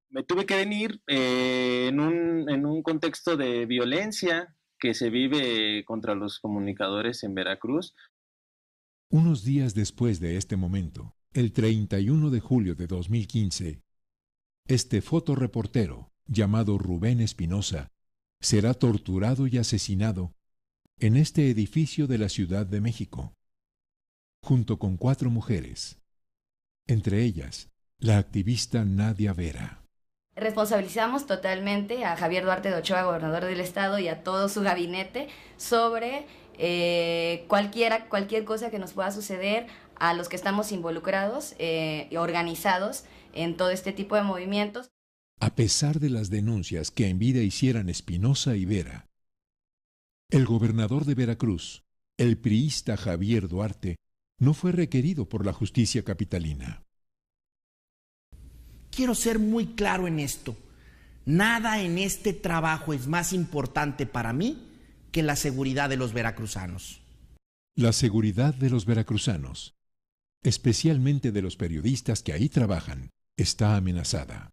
Me tuve que venir en un contexto de violencia que se vive contra los comunicadores en Veracruz. Unos días después de este momento, el 31 de julio de 2015, este fotoreportero, llamado Rubén Espinosa, será torturado y asesinado en este edificio de la Ciudad de México, junto con 4 mujeres, entre ellas la activista Nadia Vera. Responsabilizamos totalmente a Javier Duarte de Ochoa, gobernador del estado, y a todo su gabinete sobre cualquier cosa que nos pueda suceder a los que estamos involucrados y organizados en todo este tipo de movimientos. A pesar de las denuncias que en vida hicieran Espinosa y Vera, el gobernador de Veracruz, el priista Javier Duarte, no fue requerido por la justicia capitalina. Quiero ser muy claro en esto. Nada en este trabajo es más importante para mí que la seguridad de los veracruzanos. La seguridad de los veracruzanos especialmente de los periodistas que ahí trabajan, está amenazada.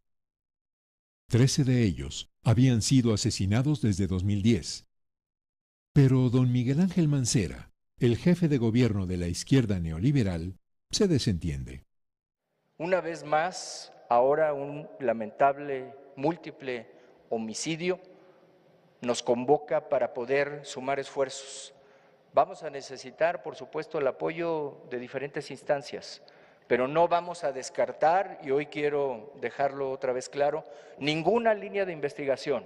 13 de ellos habían sido asesinados desde 2010. Pero don Miguel Ángel Mancera, el jefe de gobierno de la izquierda neoliberal, se desentiende. Una vez más, ahora un lamentable múltiple homicidio nos convoca para poder sumar esfuerzos. Vamos a necesitar, por supuesto, el apoyo de diferentes instancias, pero no vamos a descartar, y hoy quiero dejarlo otra vez claro, ninguna línea de investigación.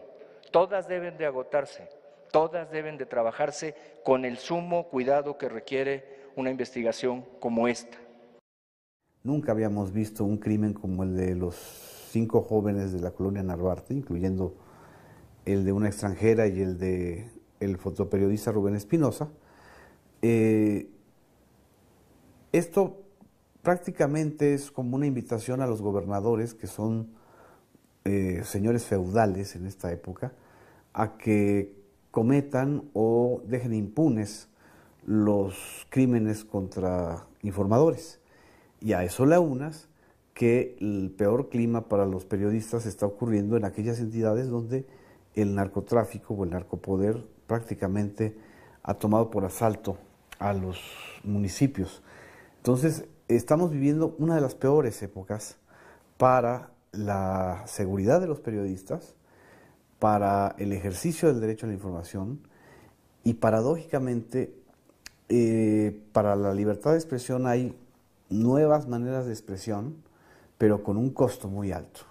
Todas deben de agotarse, todas deben de trabajarse con el sumo cuidado que requiere una investigación como esta. Nunca habíamos visto un crimen como el de los 5 jóvenes de la colonia Narvarte, incluyendo el de una extranjera y el de el fotoperiodista Rubén Espinosa. Esto prácticamente es como una invitación a los gobernadores, que son señores feudales en esta época, a que cometan o dejen impunes los crímenes contra informadores. Y a eso le aunas que el peor clima para los periodistas está ocurriendo en aquellas entidades donde el narcotráfico o el narcopoder prácticamente ha tomado por asalto a los municipios. Entonces, estamos viviendo una de las peores épocas para la seguridad de los periodistas, para el ejercicio del derecho a la información y paradójicamente para la libertad de expresión hay nuevas maneras de expresión, pero con un costo muy alto.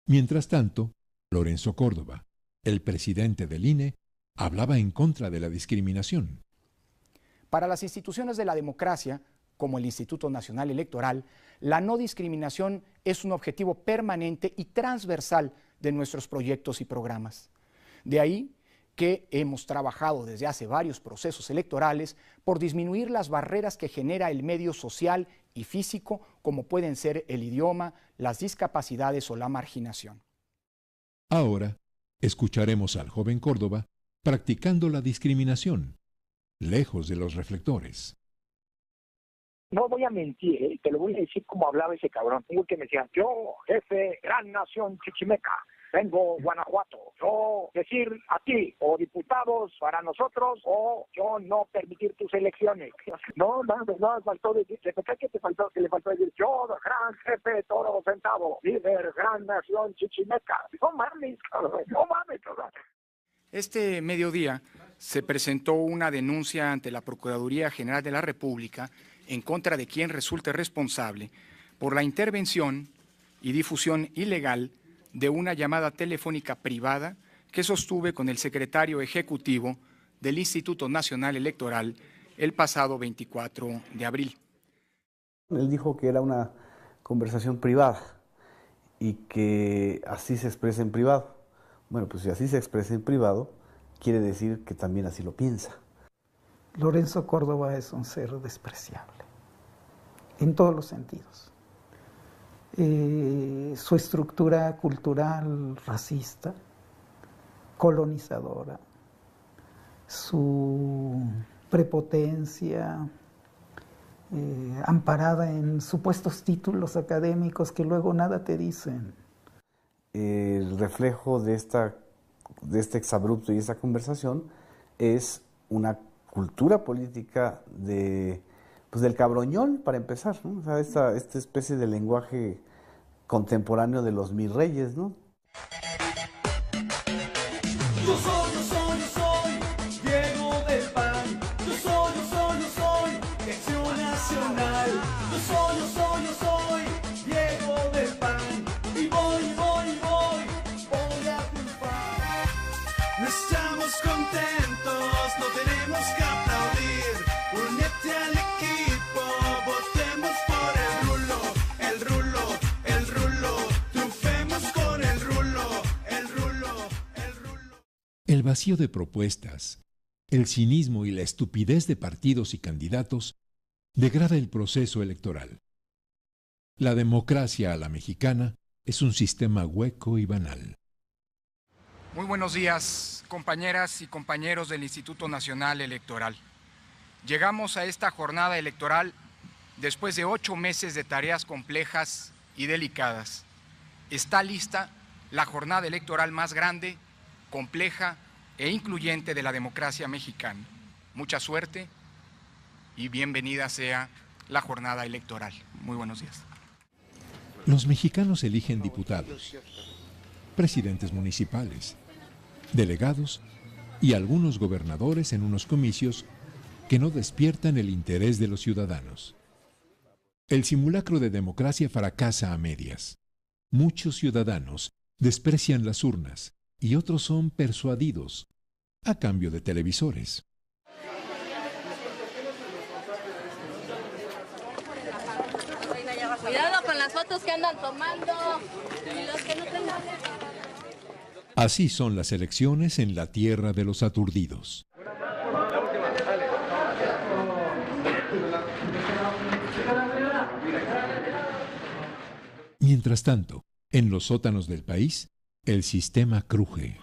Mientras tanto, Lorenzo Córdoba, el presidente del INE, hablaba en contra de la discriminación. Para las instituciones de la democracia, como el Instituto Nacional Electoral, la no discriminación es un objetivo permanente y transversal de nuestros proyectos y programas. De ahí que hemos trabajado desde hace varios procesos electorales por disminuir las barreras que genera el medio social y físico, como pueden ser el idioma, las discapacidades o la marginación. Ahora, escucharemos al joven Córdoba practicando la discriminación, lejos de los reflectores. No voy a mentir, te lo voy a decir como hablaba ese cabrón. Tengo que me decía, yo, jefe, gran nación chichimeca, vengo Guanajuato, yo decir a ti, o diputados para nosotros, o yo no permitir tus elecciones. No, faltó decir, que le faltó decir, yo, gran jefe, toro sentado, líder, gran nación chichimeca. No mames, cabrón, no mames, cabrón. Este mediodía se presentó una denuncia ante la Procuraduría General de la República en contra de quien resulte responsable por la intervención y difusión ilegal de una llamada telefónica privada que sostuve con el secretario ejecutivo del Instituto Nacional Electoral el pasado 24 de abril. Él dijo que era una conversación privada y que así se expresa en privado. Bueno, pues si así se expresa en privado, quiere decir que también así lo piensa. Lorenzo Córdoba es un ser despreciable, en todos los sentidos. Su estructura cultural racista, colonizadora, su prepotencia amparada en supuestos títulos académicos que luego nada te dicen. El reflejo de este exabrupto y esta conversación es una cultura política del cabroñol, para empezar, ¿no? O sea, esta especie de lenguaje contemporáneo de los mis reyes, ¿no? Yo soy Diego del PAN. Yo soy Acción Nacional. Yo soy Diego del PAN. Y voy a triunfar. No estamos contentos, no tenemos que aplaudir. Únete al equipo, votemos por el rulo, triunfemos con el rulo. El vacío de propuestas, el cinismo y la estupidez de partidos y candidatos degrada el proceso electoral. La democracia a la mexicana es un sistema hueco y banal. Muy buenos días, compañeras y compañeros del Instituto Nacional Electoral. Llegamos a esta jornada electoral después de 8 meses de tareas complejas y delicadas, está lista la jornada electoral más grande, compleja e incluyente de la democracia mexicana. Mucha suerte y bienvenida sea la jornada electoral. Muy buenos días. Los mexicanos eligen diputados, presidentes municipales, delegados y algunos gobernadores en unos comicios que no despiertan el interés de los ciudadanos. El simulacro de democracia fracasa a medias. Muchos ciudadanos desprecian las urnas y otros son persuadidos a cambio de televisores. Cuidado con las fotos que andan tomando y los que no tengan. Así son las elecciones en la tierra de los aturdidos. Mientras tanto, en los sótanos del país, el sistema cruje.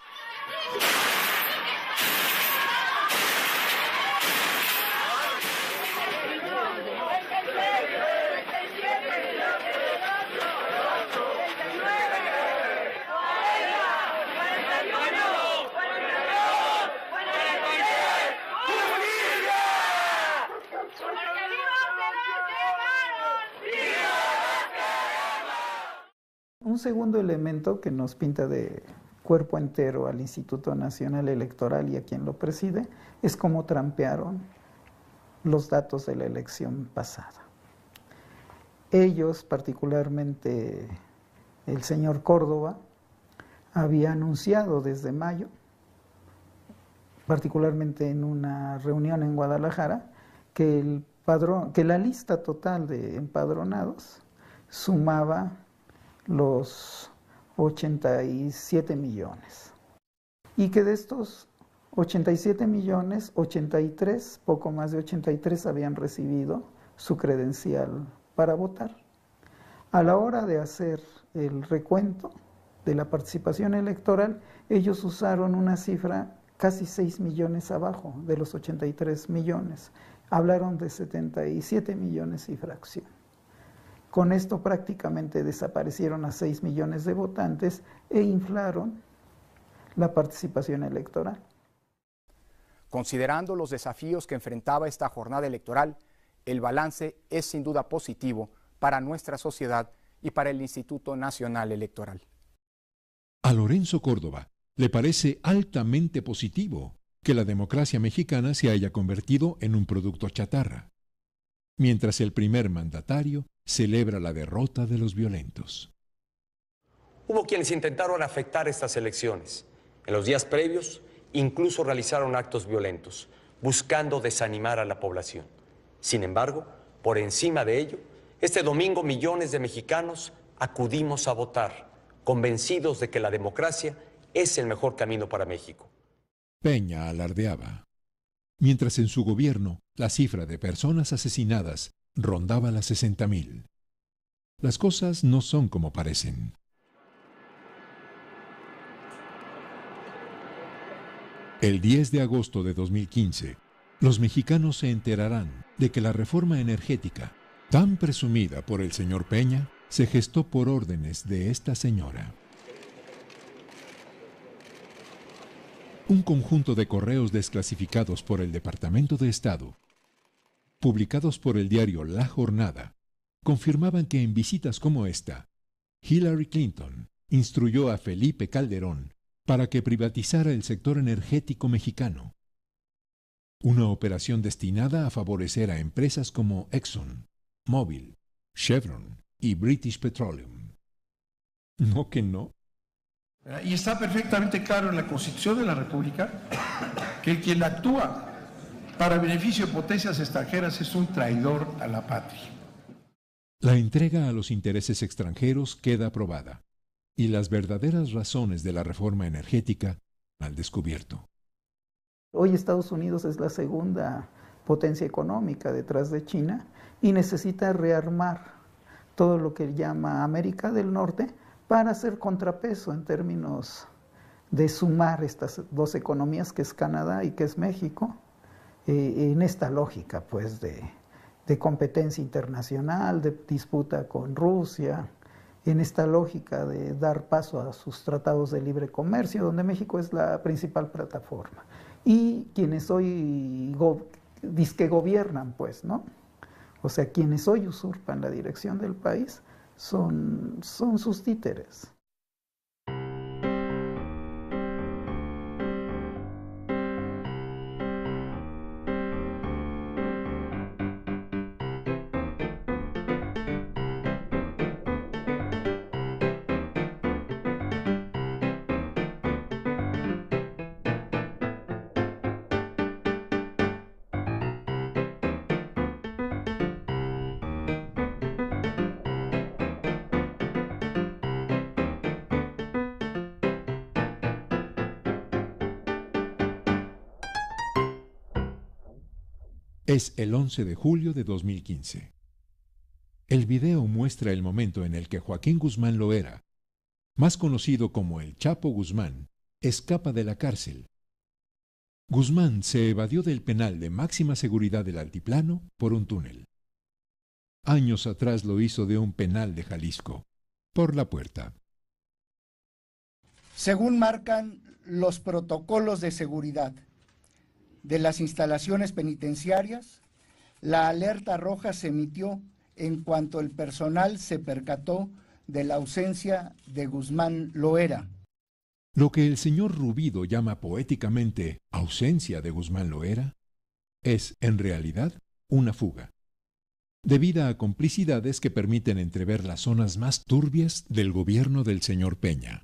Un segundo elemento que nos pinta de cuerpo entero al Instituto Nacional Electoral y a quien lo preside es cómo trampearon los datos de la elección pasada. Ellos, particularmente el señor Córdoba, había anunciado desde mayo, particularmente en una reunión en Guadalajara, que la lista total de empadronados sumaba los 87 millones. Y que de estos 87 millones, 83, poco más de 83 habían recibido su credencial para votar. A la hora de hacer el recuento de la participación electoral, ellos usaron una cifra casi 6 millones abajo de los 83 millones. Hablaron de 77 millones y fracción. Con esto prácticamente desaparecieron a 6 millones de votantes e inflaron la participación electoral. Considerando los desafíos que enfrentaba esta jornada electoral, el balance es sin duda positivo para nuestra sociedad y para el Instituto Nacional Electoral. A Lorenzo Córdoba le parece altamente positivo que la democracia mexicana se haya convertido en un producto chatarra, mientras el primer mandatario celebra la derrota de los violentos. Hubo quienes intentaron afectar estas elecciones. En los días previos, incluso realizaron actos violentos, buscando desanimar a la población. Sin embargo, por encima de ello, este domingo millones de mexicanos acudimos a votar, convencidos de que la democracia es el mejor camino para México. Peña alardeaba, mientras en su gobierno la cifra de personas asesinadas rondaba las 60,000. Las cosas no son como parecen. El 10 de agosto de 2015, los mexicanos se enterarán de que la reforma energética, tan presumida por el señor Peña, se gestó por órdenes de esta señora. Un conjunto de correos desclasificados por el Departamento de Estado, publicados por el diario La Jornada, confirmaban que en visitas como esta, Hillary Clinton instruyó a Felipe Calderón para que privatizara el sector energético mexicano. Una operación destinada a favorecer a empresas como Exxon, Mobil, Chevron y British Petroleum. ¿No que no? Y está perfectamente claro en la Constitución de la República que quien actúa para beneficio de potencias extranjeras es un traidor a la patria. La entrega a los intereses extranjeros queda aprobada y las verdaderas razones de la reforma energética al descubierto. Hoy Estados Unidos es la segunda potencia económica detrás de China y necesita rearmar todo lo que llama América del Norte para hacer contrapeso en términos de sumar estas dos economías que es Canadá y que es México, en esta lógica pues de de competencia internacional, de disputa con Rusia, en esta lógica de dar paso a sus tratados de libre comercio, donde México es la principal plataforma. Y quienes hoy dizque gobiernan, pues, ¿no? O sea, quienes hoy usurpan la dirección del país son sus títeres. Es el 11 de julio de 2015. El video muestra el momento en el que Joaquín Guzmán Loera, más conocido como el Chapo Guzmán, escapa de la cárcel. Guzmán se evadió del penal de máxima seguridad del Altiplano por un túnel. Años atrás lo hizo de un penal de Jalisco, por la puerta. Según marcan los protocolos de seguridad de las instalaciones penitenciarias, la alerta roja se emitió en cuanto el personal se percató de la ausencia de Guzmán Loera. Lo que el señor Rubido llama poéticamente ausencia de Guzmán Loera es, en realidad, una fuga, debida a complicidades que permiten entrever las zonas más turbias del gobierno del señor Peña.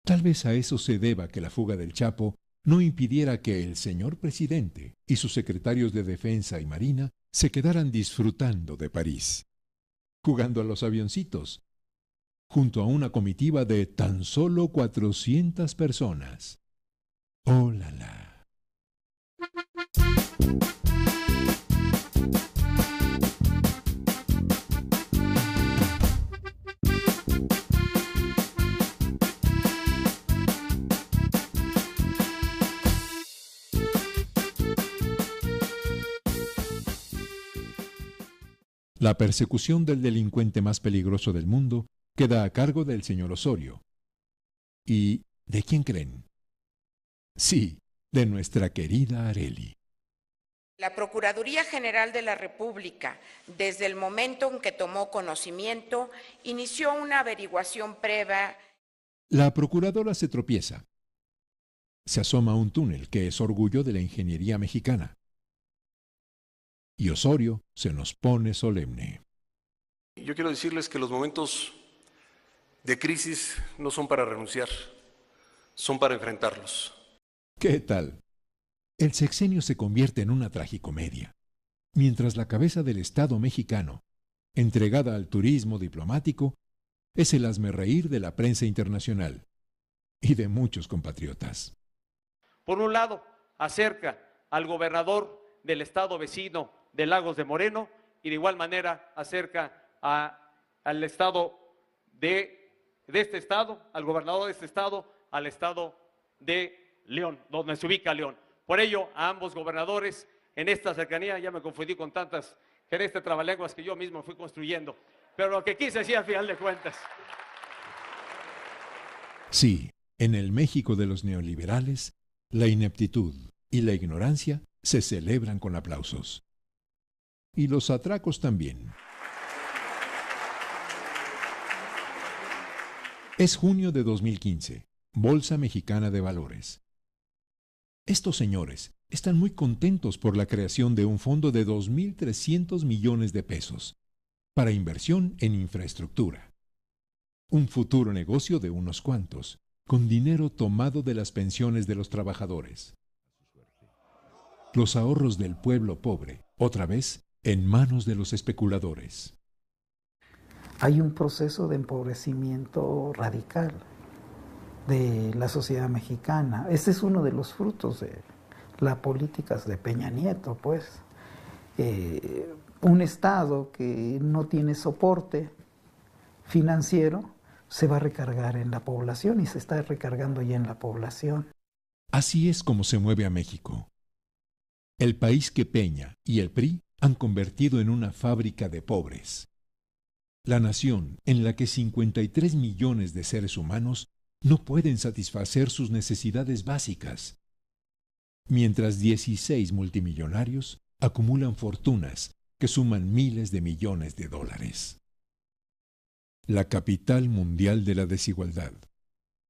Tal vez a eso se deba que la fuga del Chapo no impidiera que el señor presidente y sus secretarios de Defensa y Marina se quedaran disfrutando de París, jugando a los avioncitos, junto a una comitiva de tan solo 400 personas. ¡Oh, la, la! La persecución del delincuente más peligroso del mundo queda a cargo del señor Osorio. ¿Y de quién creen? Sí, de nuestra querida Arely. La Procuraduría General de la República, desde el momento en que tomó conocimiento, inició una averiguación previa. La procuradora se tropieza. Se asoma a un túnel que es orgullo de la ingeniería mexicana. Y Osorio se nos pone solemne. Yo quiero decirles que los momentos de crisis no son para renunciar, son para enfrentarlos. ¿Qué tal? El sexenio se convierte en una tragicomedia, mientras la cabeza del Estado mexicano, entregada al turismo diplomático, es el hazmerreír de la prensa internacional y de muchos compatriotas. Por un lado, acerca al gobernador del estado vecino de Lagos de Moreno y de igual manera acerca al estado de este estado, al gobernador de este estado, al estado de León, donde se ubica León. Por ello, a ambos gobernadores en esta cercanía, ya me confundí con tantas gerestas trabalenguas que yo mismo fui construyendo, pero lo que quise decir al final de cuentas. Sí, en el México de los neoliberales, la ineptitud y la ignorancia se celebran con aplausos. Y los atracos también. Es junio de 2015, Bolsa Mexicana de Valores. Estos señores están muy contentos por la creación de un fondo de 2.300 millones de pesos para inversión en infraestructura. Un futuro negocio de unos cuantos, con dinero tomado de las pensiones de los trabajadores. Los ahorros del pueblo pobre, otra vez, en manos de los especuladores. Hay un proceso de empobrecimiento radical de la sociedad mexicana. Ese es uno de los frutos de las políticas de Peña Nieto, pues. Un Estado que no tiene soporte financiero se va a recargar en la población y se está recargando ya en la población. Así es como se mueve a México. El país que Peña y el PRI han convertido en una fábrica de pobres. La nación en la que 53 millones de seres humanos no pueden satisfacer sus necesidades básicas, mientras 16 multimillonarios acumulan fortunas que suman miles de millones de dólares. La capital mundial de la desigualdad,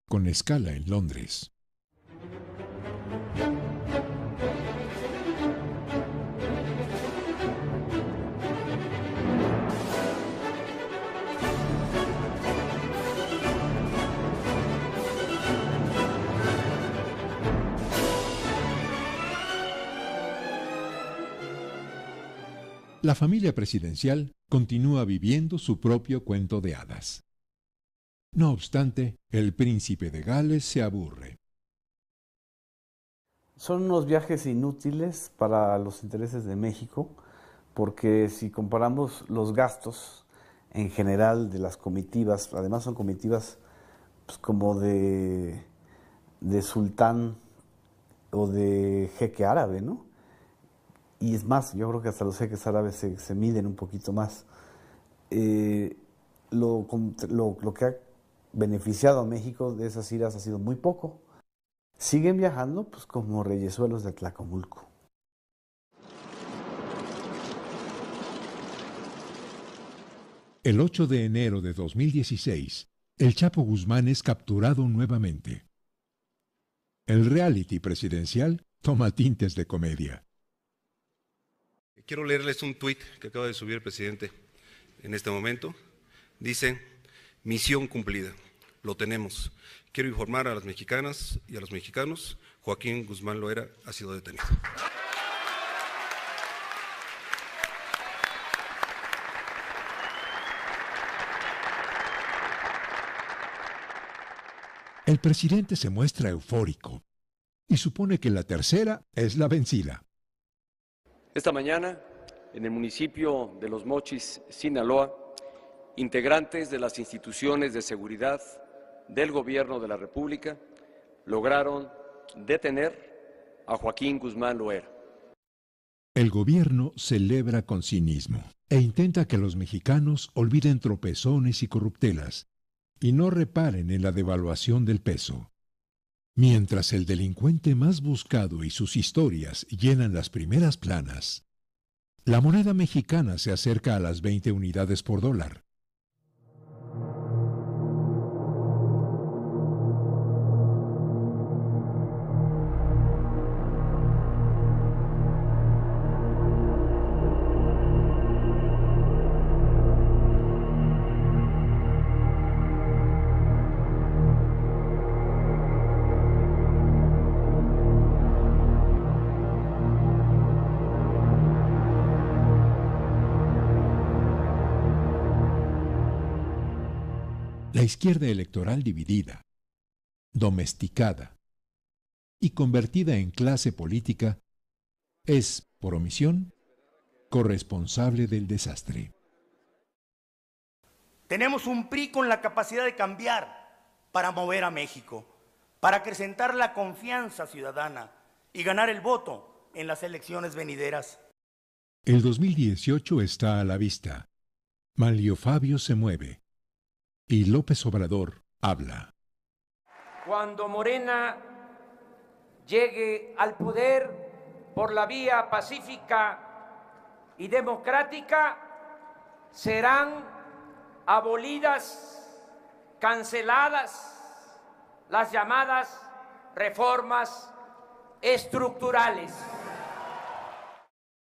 con escala en Londres. La familia presidencial continúa viviendo su propio cuento de hadas. No obstante, el príncipe de Gales se aburre. Son unos viajes inútiles para los intereses de México, porque si comparamos los gastos en general de las comitivas, además son comitivas pues, como de sultán o de jeque árabe, ¿no? Y es más, yo creo que hasta los jeques árabes se miden un poquito más. Lo que ha beneficiado a México de esas giras ha sido muy poco. Siguen viajando pues como reyesuelos de Tlacomulco. El 8 de enero de 2016, el Chapo Guzmán es capturado nuevamente. El reality presidencial toma tintes de comedia. Quiero leerles un tuit que acaba de subir el presidente en este momento. Dice, misión cumplida, lo tenemos. Quiero informar a las mexicanas y a los mexicanos, Joaquín Guzmán Loera ha sido detenido. El presidente se muestra eufórico y supone que la tercera es la vencida. Esta mañana, en el municipio de Los Mochis, Sinaloa, integrantes de las instituciones de seguridad del Gobierno de la República lograron detener a Joaquín Guzmán Loera. El gobierno celebra con cinismo e intenta que los mexicanos olviden tropezones y corruptelas y no reparen en la devaluación del peso. Mientras el delincuente más buscado y sus historias llenan las primeras planas, la moneda mexicana se acerca a las 20 unidades por dólar. La izquierda electoral dividida, domesticada y convertida en clase política es, por omisión, corresponsable del desastre. Tenemos un PRI con la capacidad de cambiar para mover a México, para acrecentar la confianza ciudadana y ganar el voto en las elecciones venideras. El 2018 está a la vista. Manlio Fabio se mueve. Y López Obrador habla. Cuando Morena llegue al poder por la vía pacífica y democrática, serán abolidas, canceladas las llamadas reformas estructurales.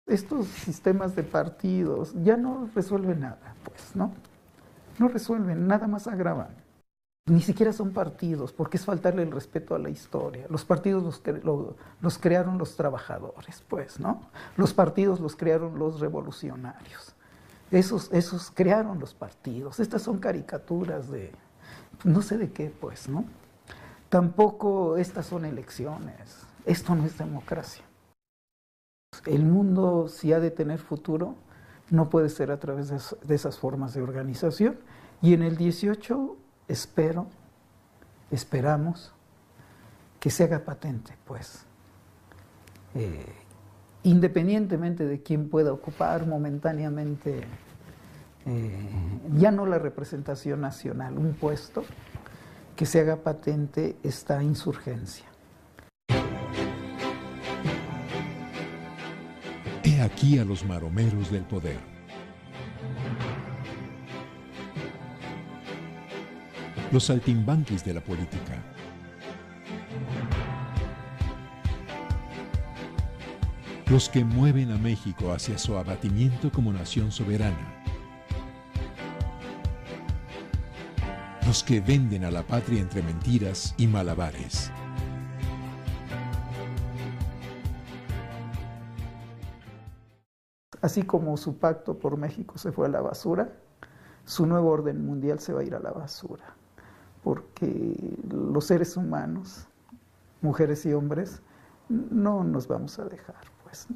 Estos sistemas de partidos ya no resuelven nada, pues, ¿no? No resuelven, nada más agravan. Ni siquiera son partidos, porque es faltarle el respeto a la historia. Los partidos los crearon los trabajadores, pues, ¿no? Los partidos los crearon los revolucionarios. Esos crearon los partidos. Estas son caricaturas de no sé de qué, pues, ¿no? Tampoco estas son elecciones. Esto no es democracia. El mundo, si ha de tener futuro, no puede ser a través de esas formas de organización. Y en el 18 esperamos que se haga patente, pues, independientemente de quién pueda ocupar momentáneamente, ya no la representación nacional, un puesto, que se haga patente esta insurgencia. He aquí a los maromeros del poder. Los saltimbanquis de la política. Los que mueven a México hacia su abatimiento como nación soberana. Los que venden a la patria entre mentiras y malabares. Así como su pacto por México se fue a la basura, su nuevo orden mundial se va a ir a la basura, porque los seres humanos, mujeres y hombres, no nos vamos a dejar, pues.